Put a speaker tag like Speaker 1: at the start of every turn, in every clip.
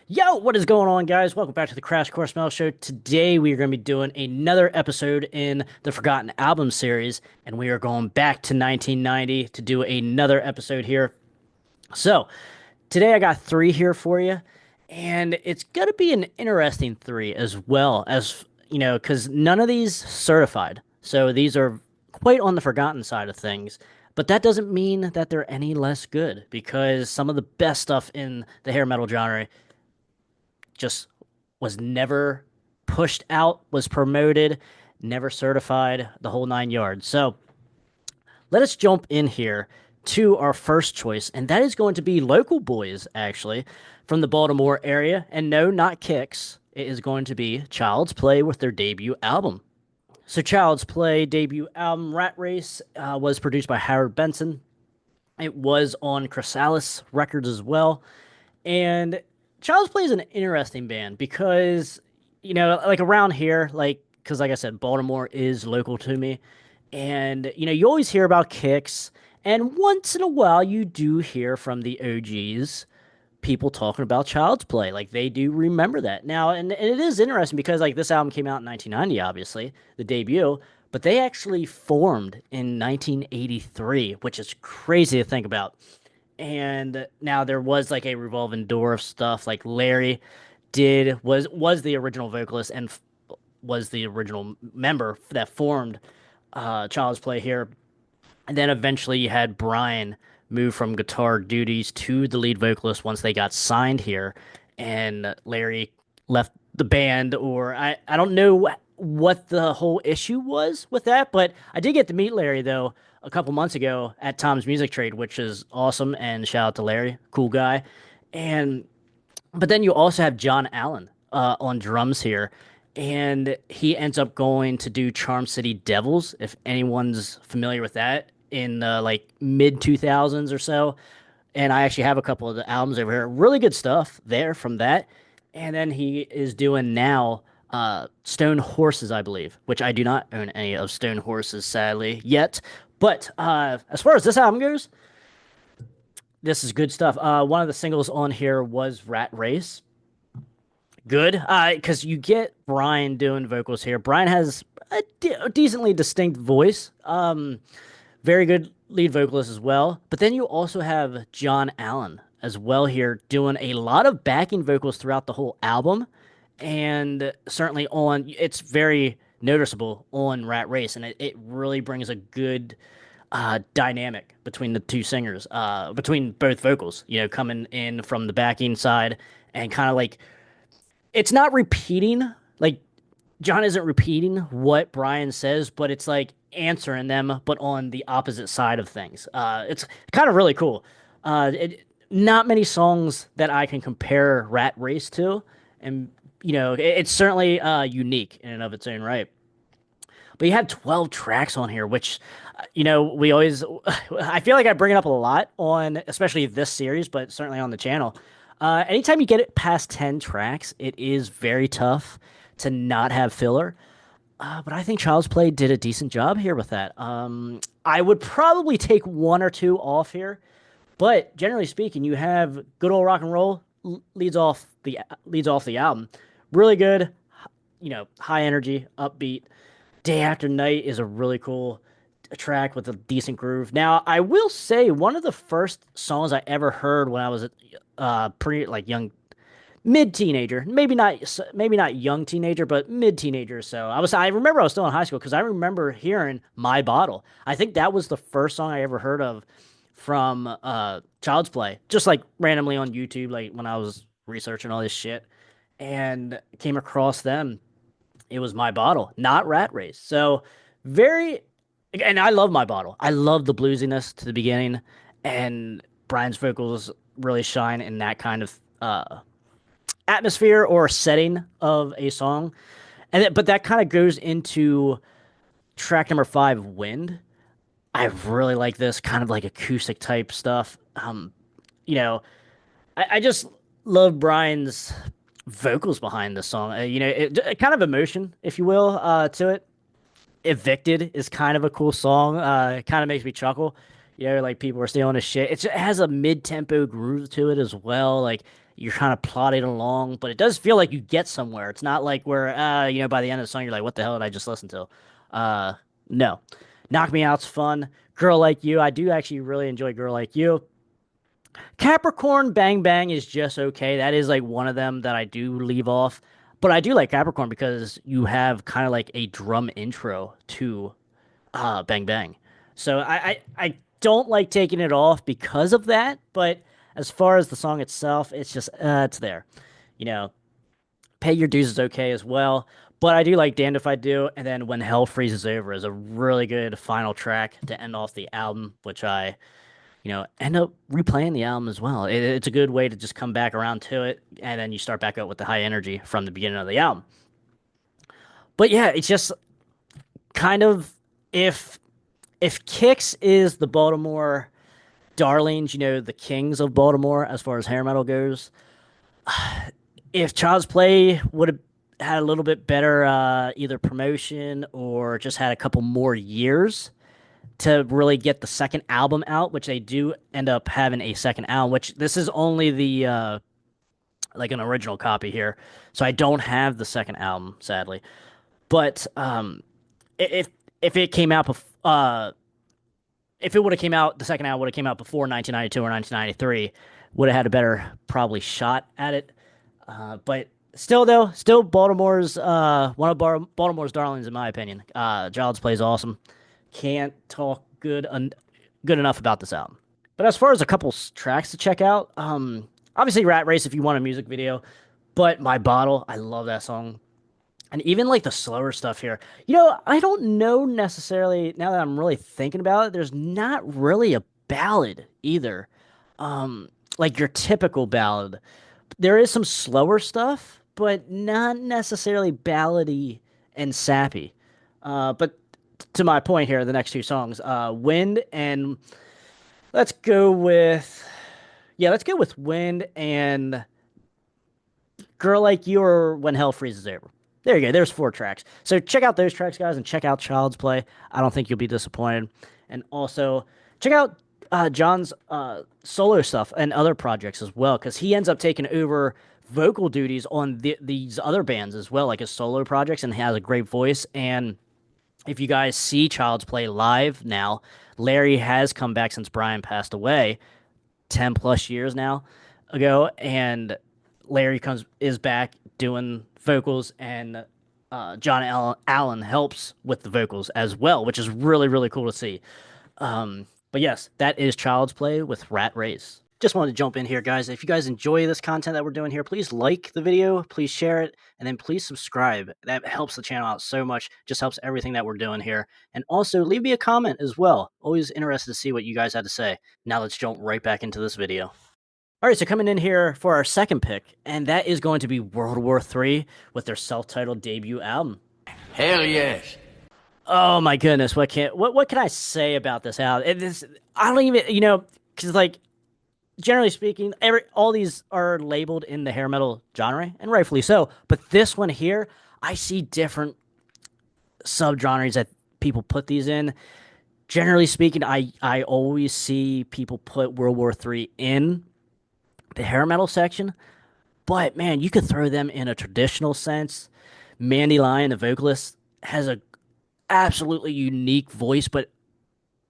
Speaker 1: Yo, what is going on, guys? Welcome back to the Crash Course Metal Show. Today, we are going to be doing another episode in the Forgotten Album series, and we are going back to 1990 to do another episode here. So, today I got three here for you, and it's going to be an interesting three as well as, because none of these certified. So, these are quite on the forgotten side of things. But that doesn't mean that they're any less good because some of the best stuff in the hair metal genre just was never pushed out, was promoted, never certified, the whole nine yards. So let us jump in here to our first choice, and that is going to be local boys, actually, from the Baltimore area. And no, not Kicks. It is going to be Child's Play with their debut album. So Child's Play debut album, Rat Race, was produced by Howard Benson. It was on Chrysalis Records as well. And Child's Play is an interesting band because, like around here, because like I said, Baltimore is local to me. And, you always hear about Kicks. And once in a while, you do hear from the OGs people talking about Child's Play. Like, they do remember that. Now, and it is interesting because, like, this album came out in 1990, obviously, the debut. But they actually formed in 1983, which is crazy to think about. And now there was like a revolving door of stuff. Like Larry did was the original vocalist and was the original member that formed Child's Play here. And then eventually you had Brian move from guitar duties to the lead vocalist once they got signed here, and Larry left the band. Or I don't know what the whole issue was with that, but I did get to meet Larry though a couple months ago at Tom's Music Trade, which is awesome. And shout out to Larry, cool guy. And but then you also have John Allen on drums here, and he ends up going to do Charm City Devils, if anyone's familiar with that, in like mid 2000s or so. And I actually have a couple of the albums over here, really good stuff there from that. And then he is doing now Stone Horses, I believe, which I do not own any of Stone Horses, sadly, yet. But as far as this album goes, this is good stuff. One of the singles on here was Rat Race. Good, because you get Brian doing vocals here. Brian has a decently distinct voice. Very good lead vocalist as well. But then you also have John Allen as well here doing a lot of backing vocals throughout the whole album. And certainly it's very noticeable on Rat Race. And it really brings a good dynamic between the two singers, between both vocals, coming in from the backing side and kind of like it's not repeating, like John isn't repeating what Brian says, but it's like answering them, but on the opposite side of things. It's kind of really cool. Not many songs that I can compare Rat Race to, and it's certainly unique in and of its own right. But you had 12 tracks on here, which, we always, I feel like I bring it up a lot on, especially this series, but certainly on the channel. Anytime you get it past 10 tracks, it is very tough to not have filler. But I think Child's Play did a decent job here with that. I would probably take one or two off here, but generally speaking, you have good old rock and roll leads off the album. Really good, high energy, upbeat. Day After Night is a really cool track with a decent groove. Now, I will say one of the first songs I ever heard when I was pretty like young, mid teenager, maybe not young teenager, but mid teenager. So I remember I was still in high school because I remember hearing My Bottle. I think that was the first song I ever heard of from Child's Play, just like randomly on YouTube, like when I was researching all this shit, and came across them. It was My Bottle, not Rat Race. So very, and I love My Bottle. I love the bluesiness to the beginning, and Brian's vocals really shine in that kind of atmosphere or setting of a song. But that kind of goes into track number 5, Wind. I really like this kind of like acoustic type stuff. You know, I just love Brian's vocals behind this song. Kind of emotion, if you will, to it. Evicted is kind of a cool song. It kind of makes me chuckle. Like people are stealing his shit. It has a mid-tempo groove to it as well. Like you're kind of plodding along, but it does feel like you get somewhere. It's not like where by the end of the song you're like, what the hell did I just listen to? Uh, no. Knock Me Out's fun. Girl Like You, I do actually really enjoy Girl Like You. Capricorn Bang Bang is just okay. That is like one of them that I do leave off. But I do like Capricorn because you have kind of like a drum intro to Bang Bang. So I don't like taking it off because of that, but as far as the song itself, it's just it's there. You know, Pay Your Dues is okay as well. But I do like Damned If I Do, and then When Hell Freezes Over is a really good final track to end off the album, which I end up replaying the album as well. It's a good way to just come back around to it, and then you start back up with the high energy from the beginning of the album. But yeah, it's just kind of if Kix is the Baltimore darlings, the kings of Baltimore as far as hair metal goes, if Child's Play would have had a little bit better either promotion or just had a couple more years to really get the second album out, which they do end up having a second album, which this is only the like an original copy here. So I don't have the second album, sadly. But if it came out if it would have came out, the second album would have came out before 1992 or 1993, would have had a better probably shot at it. But still, though, still Baltimore's one of Baltimore's darlings in my opinion. Child's Play is awesome. Can't talk good enough about this album. But as far as a couple tracks to check out, obviously Rat Race if you want a music video, but My Bottle, I love that song. And even like the slower stuff here. I don't know necessarily, now that I'm really thinking about it, there's not really a ballad either. Like your typical ballad. There is some slower stuff, but not necessarily ballady and sappy. But to my point here, the next two songs, Wind and let's go with Wind and Girl Like You or When Hell Freezes Over. There you go. There's four tracks. So check out those tracks, guys, and check out Child's Play. I don't think you'll be disappointed. And also check out John's solo stuff and other projects as well, because he ends up taking over vocal duties on these other bands as well, like his solo projects, and has a great voice. And if you guys see Child's Play live now, Larry has come back since Brian passed away 10 plus years now ago, and Larry is back doing vocals, and John Allen helps with the vocals as well, which is really, really cool to see. But yes, that is Child's Play with Rat Race. Just wanted to jump in here, guys. If you guys enjoy this content that we're doing here, please like the video, please share it, and then please subscribe. That helps the channel out so much, just helps everything that we're doing here. And also, leave me a comment as well. Always interested to see what you guys had to say. Now let's jump right back into this video. All right, so coming in here for our second pick, and that is going to be World War III with their self-titled debut album.
Speaker 2: Hell yes.
Speaker 1: Oh my goodness, what can I say about this album? I don't even, because like generally speaking, all these are labeled in the hair metal genre, and rightfully so. But this one here, I see different subgenres that people put these in. Generally speaking, I always see people put World War III in the hair metal section, but man, you could throw them in a traditional sense. Mandy Lyon, the vocalist, has a absolutely unique voice, but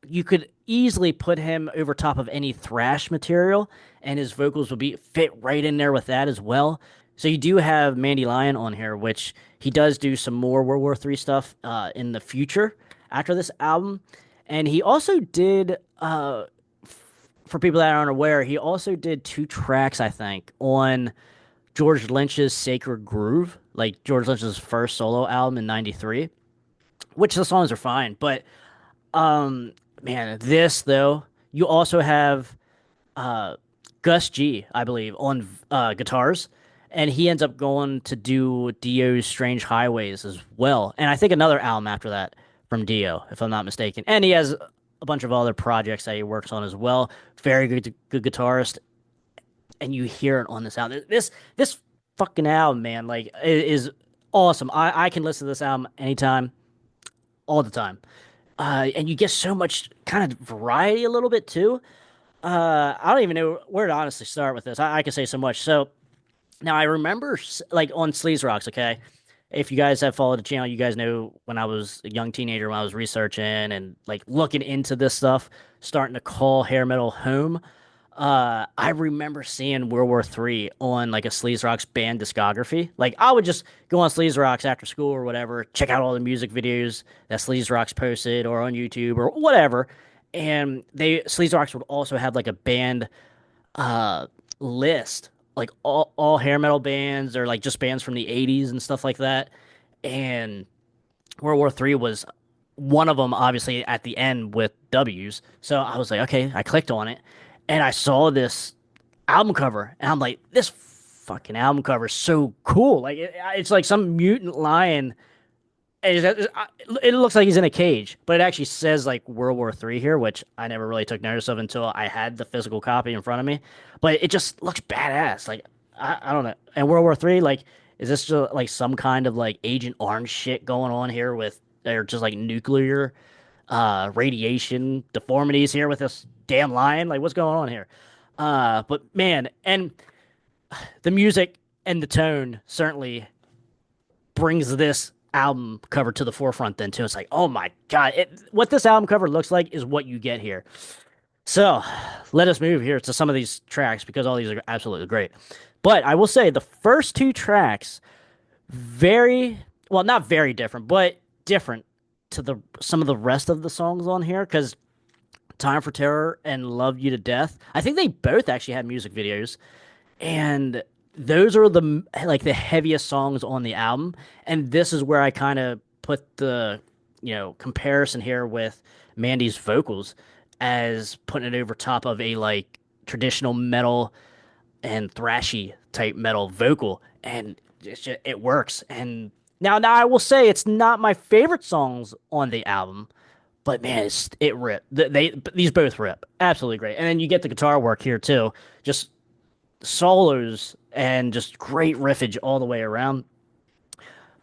Speaker 1: you could easily put him over top of any thrash material, and his vocals would fit right in there with that as well. So you do have Mandy Lyon on here, which he does do some more World War III stuff in the future after this album, and he also did. For people that aren't aware, he also did 2 tracks, I think, on George Lynch's Sacred Groove, like George Lynch's first solo album in '93, which the songs are fine. But, man, this, though, you also have Gus G, I believe, on guitars, and he ends up going to do Dio's Strange Highways as well. And I think another album after that from Dio, if I'm not mistaken. And he has a bunch of other projects that he works on as well. Very good guitarist, and you hear it on this album. This fucking album, man, like is awesome. I can listen to this album anytime, all the time, and you get so much kind of variety a little bit too. I don't even know where to honestly start with this. I can say so much. So Now I remember like on Sleaze Rocks, okay? If you guys have followed the channel, you guys know when I was a young teenager, when I was researching and like looking into this stuff, starting to call hair metal home. I remember seeing World War III on like a Sleaze Rocks band discography. Like I would just go on Sleaze Rocks after school or whatever, check out all the music videos that Sleaze Rocks posted or on YouTube or whatever. And they Sleaze Rocks would also have like a band uh list, like all hair metal bands or like just bands from the 80s and stuff like that. And World War III was one of them, obviously at the end with W's. So I was like, okay, I clicked on it and I saw this album cover and I'm like, this fucking album cover is so cool. Like it's like some mutant lion. It looks like he's in a cage, but it actually says like World War III here, which I never really took notice of until I had the physical copy in front of me. But it just looks badass. Like I don't know. And World War III, like, is this just like some kind of like Agent Orange shit going on here with or just like nuclear radiation deformities here with this damn lion? Like what's going on here? But man, and the music and the tone certainly brings this album cover to the forefront then too. It's like, oh my God, what this album cover looks like is what you get here. So let us move here to some of these tracks because all these are absolutely great. But I will say the first two tracks, very, well, not very different, but different to the some of the rest of the songs on here because Time for Terror and Love You to Death, I think they both actually had music videos and those are the like the heaviest songs on the album, and this is where I kind of put the comparison here with Mandy's vocals as putting it over top of a like traditional metal and thrashy type metal vocal, and it works. And now I will say it's not my favorite songs on the album, but man, it rip. These both rip, absolutely great. And then you get the guitar work here too, just solos and just great riffage all the way around.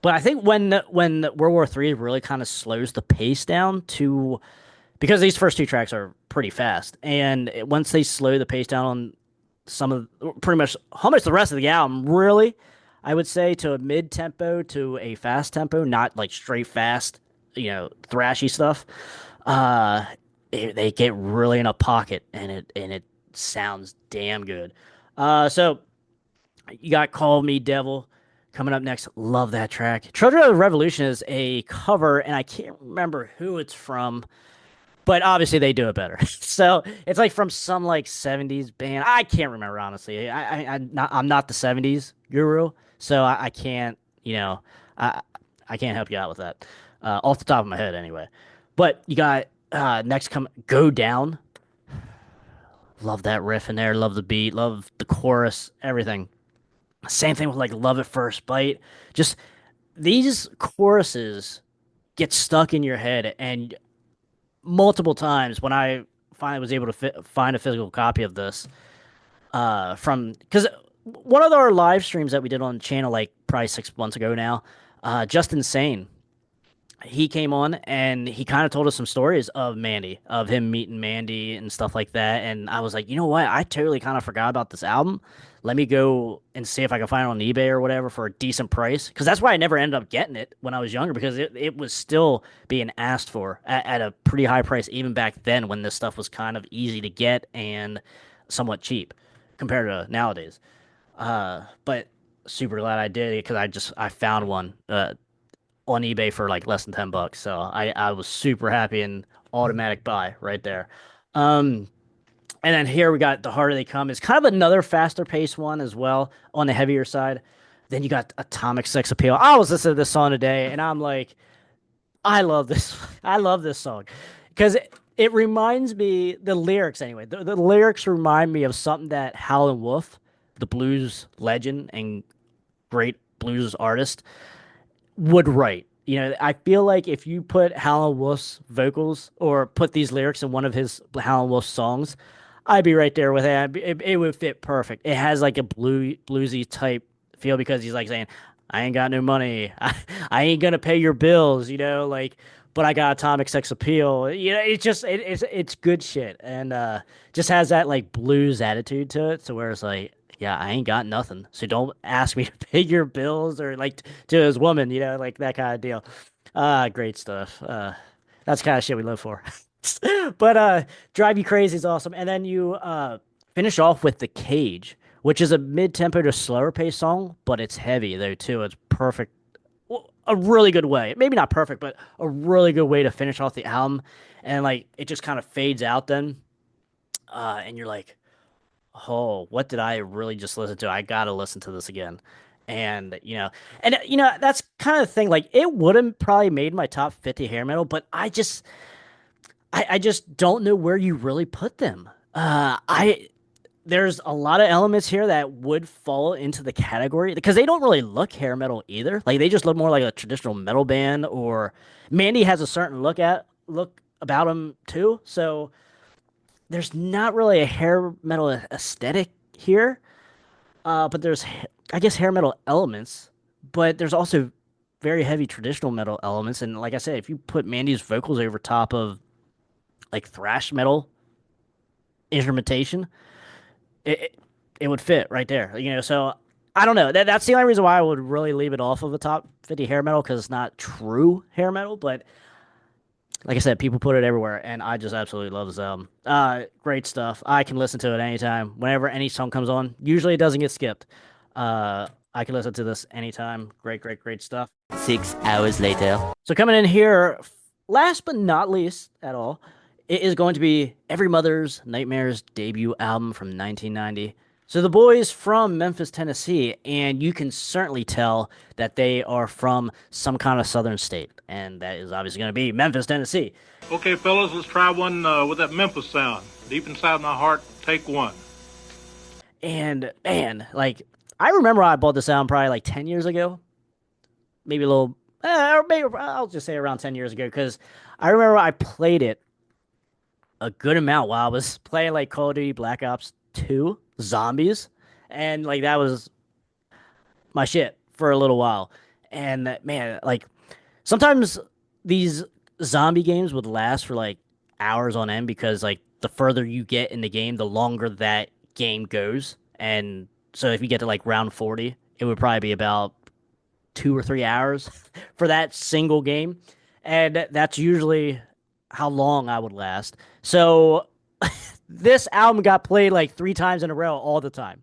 Speaker 1: But I think when World War III really kind of slows the pace down to because these first two tracks are pretty fast, and once they slow the pace down on some of pretty much almost the rest of the album, really, I would say to a mid tempo to a fast tempo, not like straight fast, thrashy stuff. Uh, they get really in a pocket, and it sounds damn good. So you got Call Me Devil coming up next. Love that track. Children of the Revolution is a cover, and I can't remember who it's from, but obviously they do it better. So it's like from some like 70s band. I can't remember honestly. I'm not the 70s guru, so I can't, I I can't help you out with that. Off the top of my head anyway. But you got next come Go Down. Love that riff in there, love the beat, love the chorus, everything. Same thing with like Love at First Bite. Just these choruses get stuck in your head, and multiple times when I finally was able to find a physical copy of this, from because one of our live streams that we did on the channel like probably 6 months ago now, Just Insane, he came on and he kind of told us some stories of Mandy, of him meeting Mandy and stuff like that. And I was like, you know what? I totally kind of forgot about this album. Let me go and see if I can find it on eBay or whatever for a decent price. Because that's why I never ended up getting it when I was younger, because it was still being asked for at a pretty high price, even back then when this stuff was kind of easy to get and somewhat cheap compared to nowadays. But super glad I did it because I found one. On eBay for like less than $10. So I was super happy and automatic buy right there. Um, and then here we got The Harder They Come. It's kind of another faster paced one as well on the heavier side. Then you got Atomic Sex Appeal. I was listening to this song today and I'm like, I love this. I love this song because it reminds me, the lyrics anyway, the lyrics remind me of something that Howlin' Wolf, the blues legend and great blues artist, would write. I feel like if you put Howlin' Wolf's vocals or put these lyrics in one of his Howlin' Wolf songs, I'd be right there with it. It would fit perfect. It has like a bluesy type feel because he's like saying, "I ain't got no money. I ain't gonna pay your bills," like, but I got atomic sex appeal. It's just it's good shit, and just has that like blues attitude to it. So where it's like, yeah, I ain't got nothing. So don't ask me to pay your bills or like to his woman, like that kind of deal. Great stuff. That's the kind of shit we live for. But Drive You Crazy is awesome. And then you finish off with The Cage, which is a mid-tempo to slower pace song, but it's heavy though too. It's perfect. Well, a really good way. Maybe not perfect, but a really good way to finish off the album. And like it just kind of fades out then. And you're like, oh, what did I really just listen to? I gotta listen to this again. And that's kind of the thing. Like, it would have probably made my top 50 hair metal, but I just don't know where you really put them. I There's a lot of elements here that would fall into the category because they don't really look hair metal either. Like, they just look more like a traditional metal band. Or Mandy has a certain look about him too. So there's not really a hair metal aesthetic here. But there's, I guess, hair metal elements, but there's also very heavy traditional metal elements. And like I said, if you put Mandy's vocals over top of like thrash metal instrumentation, it it would fit right there. So I don't know. That's the only reason why I would really leave it off of the top 50 hair metal because it's not true hair metal. But like I said, people put it everywhere, and I just absolutely love this album. Great stuff. I can listen to it anytime, whenever any song comes on. Usually, it doesn't get skipped. I can listen to this anytime. Great, great, great stuff.
Speaker 2: 6 hours later.
Speaker 1: So coming in here, last but not least at all, it is going to be Every Mother's Nightmare's debut album from 1990. So the boys from Memphis, Tennessee, and you can certainly tell that they are from some kind of southern state, and that is obviously going to be Memphis, Tennessee.
Speaker 3: Okay, fellas, let's try one with that Memphis sound. Deep inside my heart, take one.
Speaker 1: And man, like I remember I bought this album probably like 10 years ago, maybe a little, or maybe I'll just say around 10 years ago, because I remember I played it a good amount while I was playing like Call of Duty Black Ops 2 Zombies, and like that was my shit for a little while. And man, like sometimes these zombie games would last for like hours on end because like the further you get in the game, the longer that game goes. And so if you get to like round 40, it would probably be about 2 or 3 hours for that single game. And that's usually how long I would last. So this album got played like 3 times in a row all the time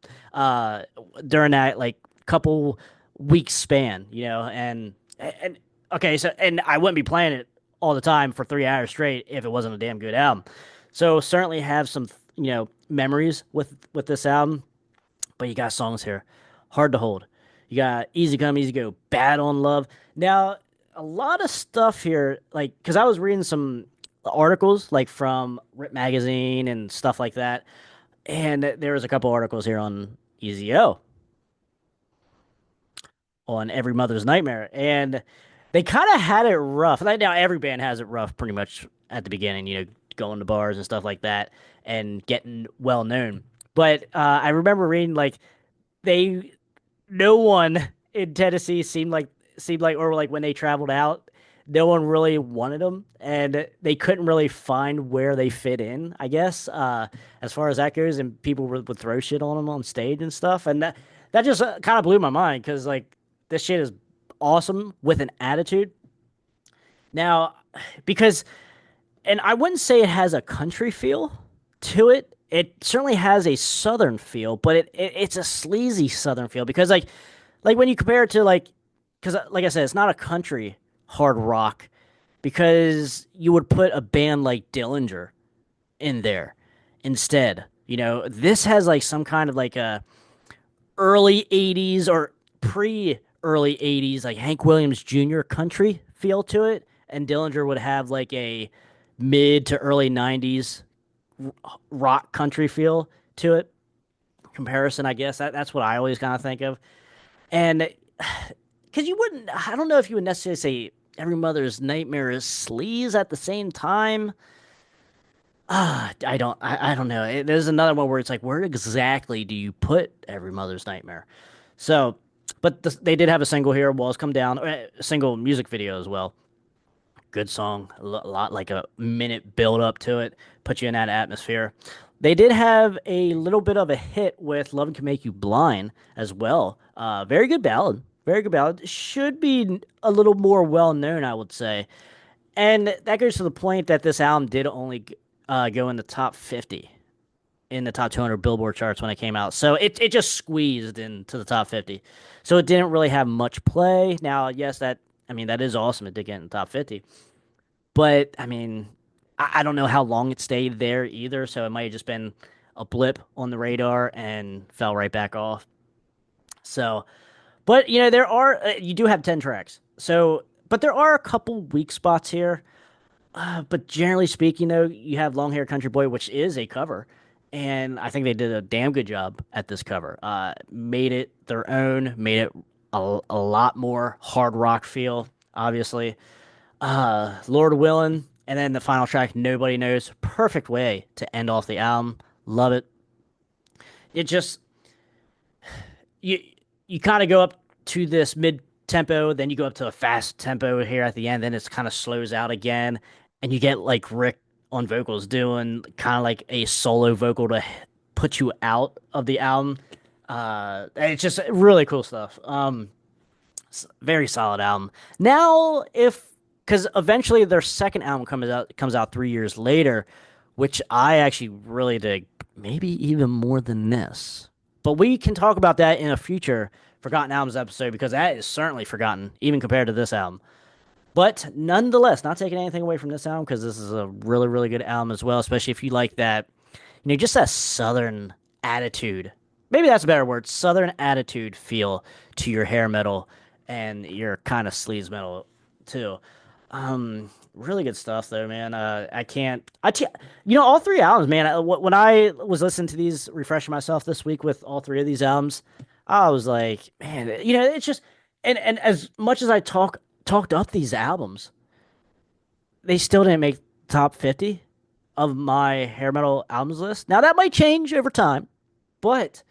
Speaker 1: during that like couple weeks span, and okay, so and I wouldn't be playing it all the time for 3 hours straight if it wasn't a damn good album. So certainly have some memories with this album, but you got songs here, Hard to Hold. You got Easy Come, Easy Go, Bad on Love. Now, a lot of stuff here, like, because I was reading some articles, like, from Rip Magazine and stuff like that, and there was a couple articles here on Easy O, on Every Mother's Nightmare, and they kind of had it rough. Like, now, every band has it rough pretty much at the beginning, going to bars and stuff like that, and getting well known. But I remember reading, like, they no one in Tennessee seemed like or like when they traveled out, no one really wanted them, and they couldn't really find where they fit in, I guess, as far as that goes, and people would throw shit on them on stage and stuff, and that just kind of blew my mind because like this shit is awesome with an attitude. Now, because and I wouldn't say it has a country feel to it. It certainly has a southern feel, but it's a sleazy southern feel because like when you compare it to like, because like I said, it's not a country hard rock because you would put a band like Dillinger in there instead. This has like some kind of like a early 80s or pre early 80s like Hank Williams Jr. country feel to it, and Dillinger would have like a mid to early 90s rock country feel to it. Comparison, I guess that's what I always kind of think of. And because you wouldn't, I don't know if you would necessarily say Every Mother's Nightmare is sleaze at the same time. I don't know. There's another one where it's like, where exactly do you put Every Mother's Nightmare? So, but they did have a single here, Walls Come Down, a single music video as well. Good song, a lot like a minute build up to it, put you in that atmosphere. They did have a little bit of a hit with "Love Can Make You Blind" as well. Very good ballad. Very good ballad. Should be a little more well known, I would say. And that goes to the point that this album did only go in the top 50 in the top 200 Billboard charts when it came out. So it just squeezed into the top 50. So it didn't really have much play. Now, yes, that is awesome. It did get in the top 50. But I mean, I don't know how long it stayed there either. So it might have just been a blip on the radar and fell right back off. So, but you do have 10 tracks. So, but there are a couple weak spots here. But generally speaking, though, you have Long Hair Country Boy, which is a cover. And I think they did a damn good job at this cover. Made it their own, made it a lot more hard rock feel, obviously. Lord Willin', and then the final track, Nobody Knows. Perfect way to end off the album. Love it. It just you you kind of go up to this mid tempo, then you go up to a fast tempo here at the end, then it's kind of slows out again, and you get like Rick on vocals doing kind of like a solo vocal to put you out of the album. It's just really cool stuff. Very solid album. Now, if because eventually their second album comes out 3 years later, which I actually really dig, maybe even more than this. But we can talk about that in a future Forgotten Albums episode because that is certainly forgotten, even compared to this album. But nonetheless, not taking anything away from this album because this is a really, really good album as well, especially if you like that, just that southern attitude. Maybe that's a better word, southern attitude feel to your hair metal and your kind of sleaze metal too. Really good stuff though, man. All three albums, man. When I was listening to these, refreshing myself this week with all three of these albums, I was like, man, it's just, and as much as I talked up these albums, they still didn't make top 50 of my hair metal albums list. Now that might change over time, but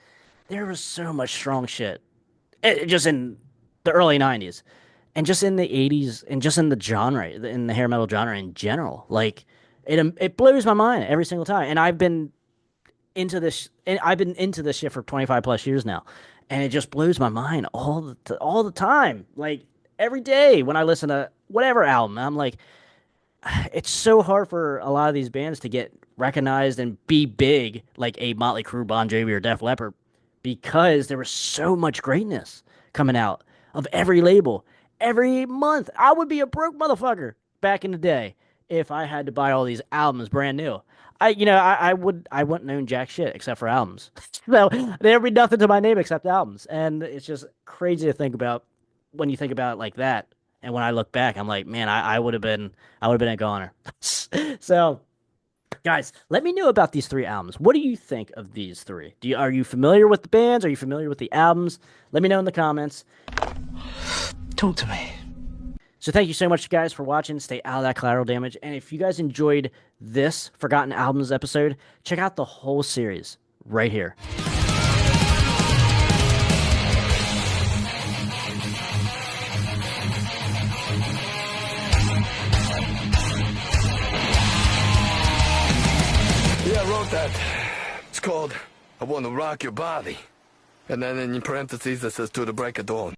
Speaker 1: there was so much strong shit just in the early 90s and just in the 80s and just in the genre, in the hair metal genre in general. Like it blows my mind every single time. And I've been into this shit for 25 plus years now. And it just blows my mind all the time. Like every day when I listen to whatever album, I'm like, it's so hard for a lot of these bands to get recognized and be big like a Motley Crue, Bon Jovi, or Def Leppard because there was so much greatness coming out of every label every month. I would be a broke motherfucker back in the day if I had to buy all these albums brand new. I wouldn't own jack shit except for albums. So there'd be nothing to my name except albums. And it's just crazy to think about when you think about it like that. And when I look back, I'm like, man, I would have been a goner. So, guys, let me know about these three albums. What do you think of these three? Are you familiar with the bands? Are you familiar with the albums? Let me know in the comments.
Speaker 4: Talk to me.
Speaker 1: So thank you so much, guys, for watching. Stay out of that collateral damage. And if you guys enjoyed this Forgotten Albums episode, check out the whole series right here.
Speaker 5: Yeah, I wrote that. It's called I Want to Rock Your Body. And then in parentheses it says to the break of dawn.